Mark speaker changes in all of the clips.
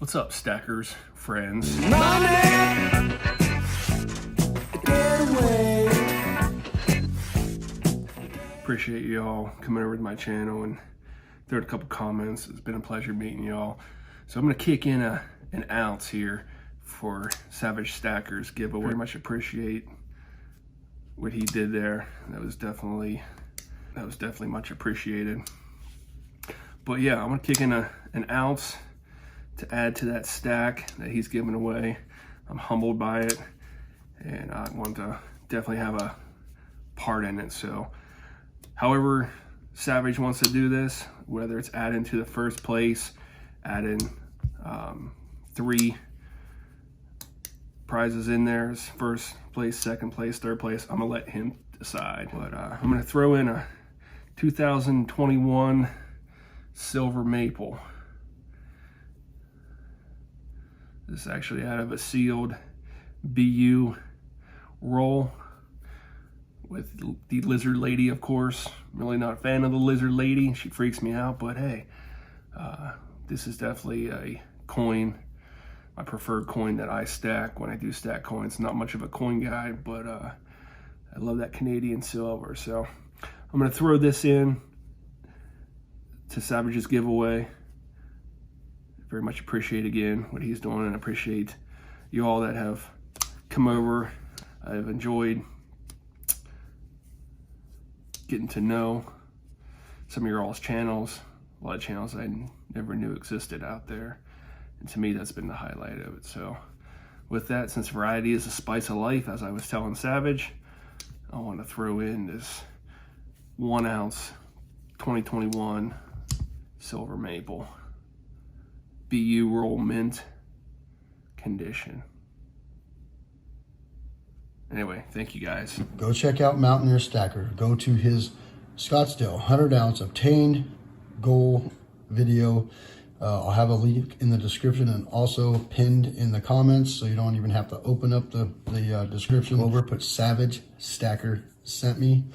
Speaker 1: What's up, stackers, friends? Appreciate y'all coming over to my channel and throwing a couple comments. It's been a pleasure meeting y'all. So I'm gonna kick in an ounce here for Savage Stackers giveaway. Very much appreciate what he did there. That was definitely much appreciated. But yeah, I'm gonna kick in an ounce to add to that stack that he's giving away. I'm humbled by it, and I want to definitely have a part in it. So however Savage wants to do this, whether it's adding to the first place, adding 3 prizes in there, first place, second place, third place, I'm gonna let him decide. But I'm gonna throw in a 2021 Silver Maple. This is actually out of a sealed BU roll with the Lizard Lady, of course. I'm really not a fan of the Lizard Lady. She freaks me out, but hey, this is definitely a coin, my preferred coin that I stack when I do stack coins. Not much of a coin guy, but I love that Canadian silver. So I'm gonna throw this in to Savage's giveaway. Very much appreciate again what he's doing, and appreciate you all that have come over. I've enjoyed getting to know some of your all's channels, a lot of channels I never knew existed out there, and to me that's been the highlight of it. So with that, since variety is the spice of life, as I was telling Savage, I want to throw in this 1 ounce 2021 Silver Maple BU roll mint condition. Anyway, thank you guys.
Speaker 2: Go check out Mountaineer Stacker. Go to his Scottsdale 100 ounce obtained gold video. I'll have a link in the description and also pinned in the comments, so you don't even have to open up the description. Over, put Savage Stacker sent me,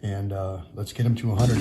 Speaker 2: and let's get him to 100.